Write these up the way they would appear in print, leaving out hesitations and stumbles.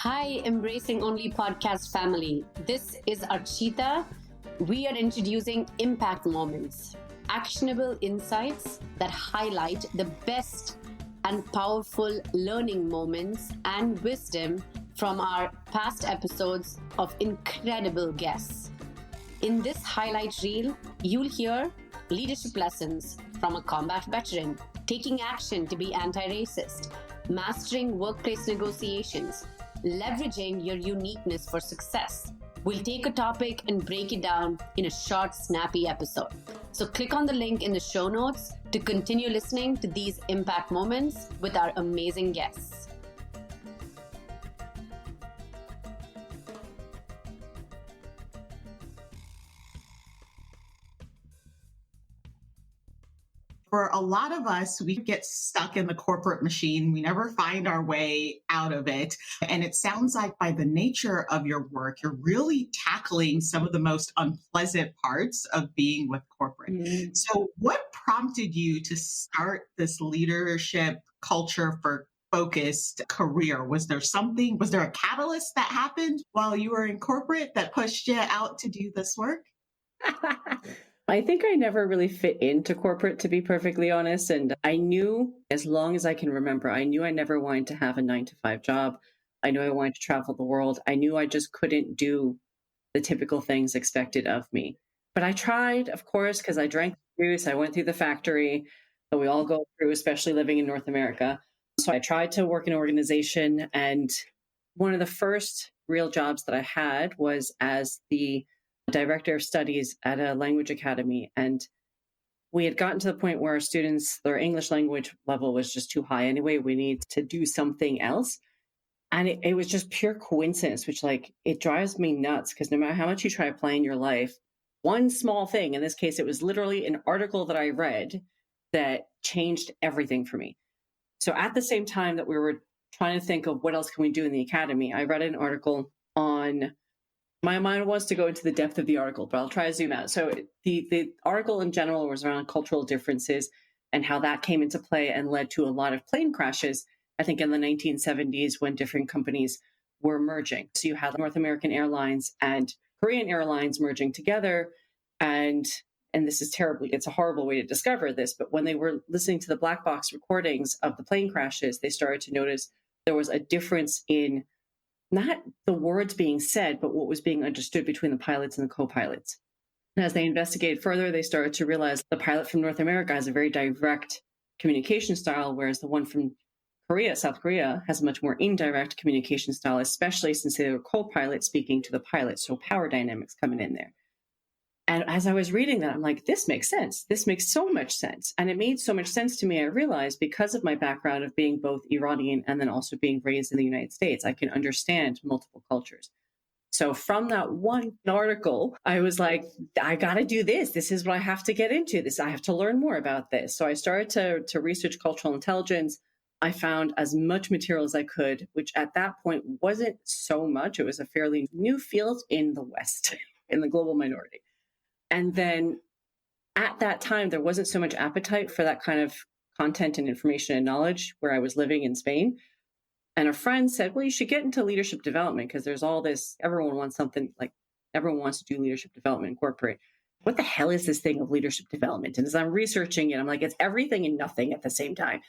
Hi, Embracing Only podcast family. This is Archita. We are introducing impact moments, actionable insights that highlight the best and powerful learning moments and wisdom from our past episodes of incredible guests. In this highlight reel, you'll hear leadership lessons from a combat veteran, taking action to be anti-racist, mastering workplace negotiations, leveraging your uniqueness for success. We'll take a topic and break it down in a short, snappy episode. So click on the link in the show notes to continue listening to these impact moments with our amazing guests. For a lot of us, we get stuck in the corporate machine. We never find our way out of it. And it sounds like by the nature of your work, you're really tackling some of the most unpleasant parts of being with corporate. So what prompted you to start this leadership culture for focused career? Was there a catalyst that happened while you were in corporate that pushed you out to do this work? I think I never really fit into corporate, to be perfectly honest. And I knew, as long as I can remember, I knew I never wanted to have a 9-to-5 job. I knew I wanted to travel the world. I knew I just couldn't do the typical things expected of me. But I tried, of course, because I drank juice. I went through the factory that we all go through, especially living in North America. So I tried to work in an organization. And one of the first real jobs that I had was as the director of studies at a language academy. And we had gotten to the point where our students, their English language level was just too high anyway. We need to do something else. And it was just pure coincidence, which it drives me nuts because no matter how much you try to plan your life, one small thing, in this case, it was literally an article that I read that changed everything for me. So at the same time that we were trying to think of what else can we do in the academy, I read an article on, my mind wants to go into the depth of the article, but I'll try to zoom out. So the article in general was around cultural differences and how that came into play and led to a lot of plane crashes, I think in the 1970s when different companies were merging. So you had North American Airlines and Korean Airlines merging together. And this is it's a horrible way to discover this, but when they were listening to the black box recordings of the plane crashes, they started to notice there was a difference in not the words being said, but what was being understood between the pilots and the co-pilots. And as they investigated further, they started to realize the pilot from North America has a very direct communication style, whereas the one from South Korea, has a much more indirect communication style, especially since they were co-pilots speaking to the pilot. So power dynamics coming in there. And as I was reading that, I'm like, this makes sense. This makes so much sense. And it made so much sense to me. I realized because of my background of being both Iranian and then also being raised in the United States, I can understand multiple cultures. So from that one article, I was like, I got to do this. This is what I have to get into. I have to learn more about this. So I started to research cultural intelligence. I found as much material as I could, which at that point wasn't so much. It was a fairly new field in the West, in the global minority. And then at that time, there wasn't so much appetite for that kind of content and information and knowledge where I was living in Spain. And a friend said, well, you should get into leadership development because there's all this, everyone wants to do leadership development in corporate. What the hell is this thing of leadership development? And as I'm researching it, I'm like, it's everything and nothing at the same time.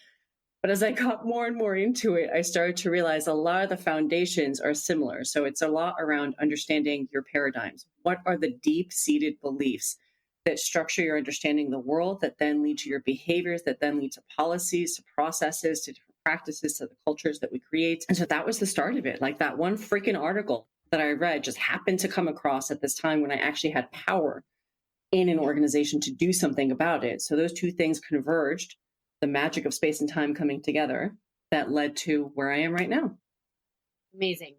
But as I got more and more into it, I started to realize a lot of the foundations are similar. So it's a lot around understanding your paradigms. What are the deep-seated beliefs that structure your understanding of the world, that then lead to your behaviors, that then lead to policies, to processes, to different practices, to the cultures that we create? And so that was the start of it. Like that one freaking article that I read just happened to come across at this time when I actually had power in an organization to do something about it. So those two things converged. The magic of space and time coming together that led to where I am right now. Amazing.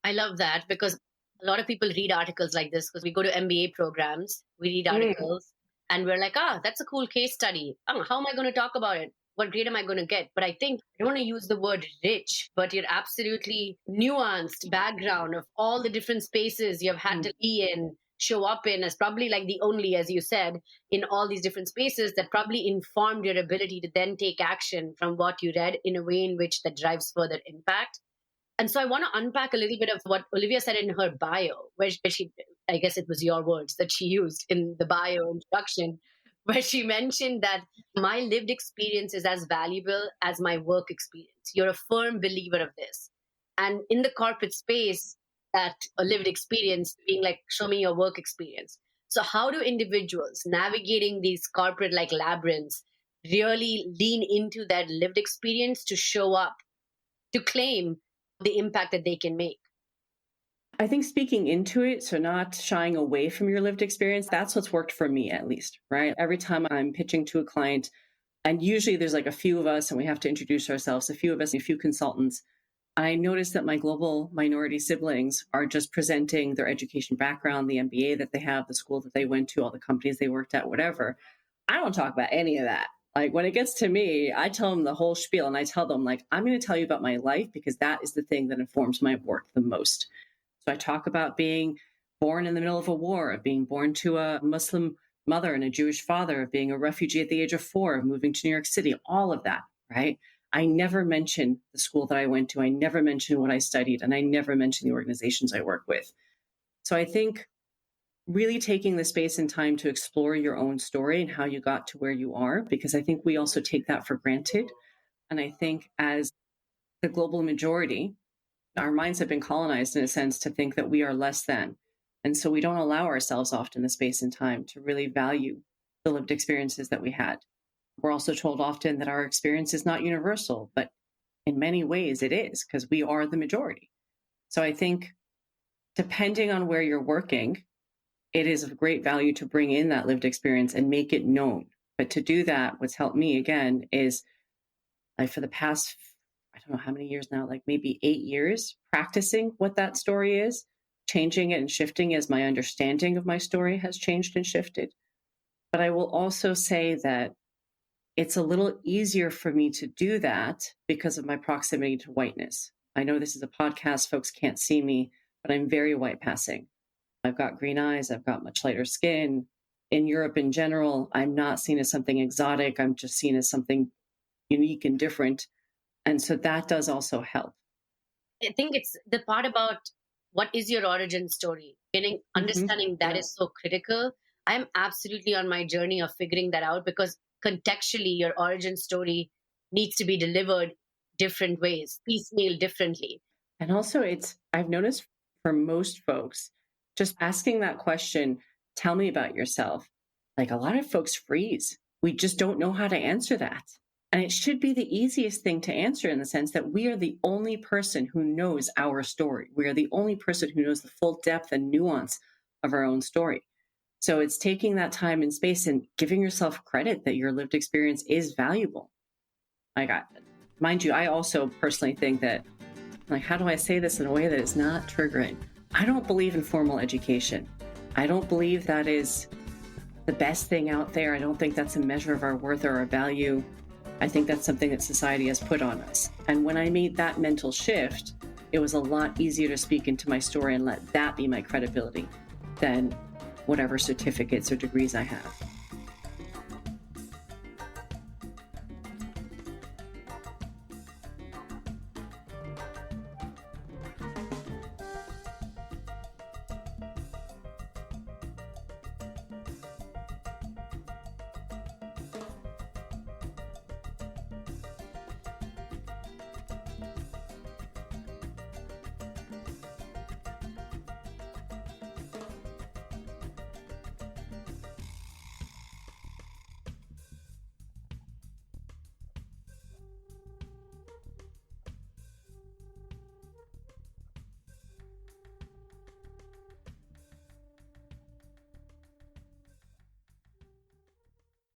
I love that because a lot of people read articles like this because we go to MBA programs, we read articles and we're like, that's a cool case study. How am I going to talk about it? What grade am I going to get? But I think I don't want to use the word rich, but you're absolutely nuanced background of all the different spaces you've had to be in, show up in as probably like the only, as you said, in all these different spaces that probably informed your ability to then take action from what you read in a way in which that drives further impact. And so I want to unpack a little bit of what Olivia said in her bio, where she, I guess it was your words that she used in the bio introduction, where she mentioned that my lived experience is as valuable as my work experience. You're a firm believer of this. And in the corporate space, that a lived experience being like, show me your work experience. So how do individuals navigating these corporate like labyrinths really lean into that lived experience to show up, to claim the impact that they can make? I think speaking into it, so not shying away from your lived experience, that's what's worked for me at least, right? Every time I'm pitching to a client, and usually there's like a few of us and we have to introduce ourselves, a few of us, a few consultants. I notice that my global minority siblings are just presenting their education background, the MBA that they have, the school that they went to, all the companies they worked at, whatever. I don't talk about any of that. Like when it gets to me, I tell them the whole spiel and I tell them like, I'm going to tell you about my life because that is the thing that informs my work the most. So I talk about being born in the middle of a war, of being born to a Muslim mother and a Jewish father, of being a refugee at the age of 4, of moving to New York City, all of that, right? I never mention the school that I went to. I never mention what I studied, and I never mention the organizations I work with. So I think really taking the space and time to explore your own story and how you got to where you are, because I think we also take that for granted. And I think as the global majority, our minds have been colonized in a sense to think that we are less than. And so we don't allow ourselves often the space and time to really value the lived experiences that we had. We're also told often that our experience is not universal, but in many ways it is because we are the majority. So I think depending on where you're working, it is of great value to bring in that lived experience and make it known. But to do that, what's helped me again is like for the past, I don't know how many years now, like maybe 8 years, practicing what that story is, changing it and shifting as my understanding of my story has changed and shifted. But I will also say that it's a little easier for me to do that because of my proximity to whiteness. I know this is a podcast, folks can't see me, but I'm very white passing. I've got green eyes, I've got much lighter skin. In Europe in general, I'm not seen as something exotic. I'm just seen as something unique and different. And so that does also help. I think it's the part about what is your origin story, understanding that is so critical. I'm absolutely on my journey of figuring that out because contextually, your origin story needs to be delivered different ways, piecemeal differently. And also I've noticed for most folks, just asking that question, tell me about yourself. Like a lot of folks freeze. We just don't know how to answer that. And it should be the easiest thing to answer in the sense that we are the only person who knows our story. We are the only person who knows the full depth and nuance of our own story. So it's taking that time and space and giving yourself credit that your lived experience is valuable. Mind you, I also personally think that, like, how do I say this in a way that is not triggering? I don't believe in formal education. I don't believe that is the best thing out there. I don't think that's a measure of our worth or our value. I think that's something that society has put on us. And when I made that mental shift, it was a lot easier to speak into my story and let that be my credibility than whatever certificates or degrees I have.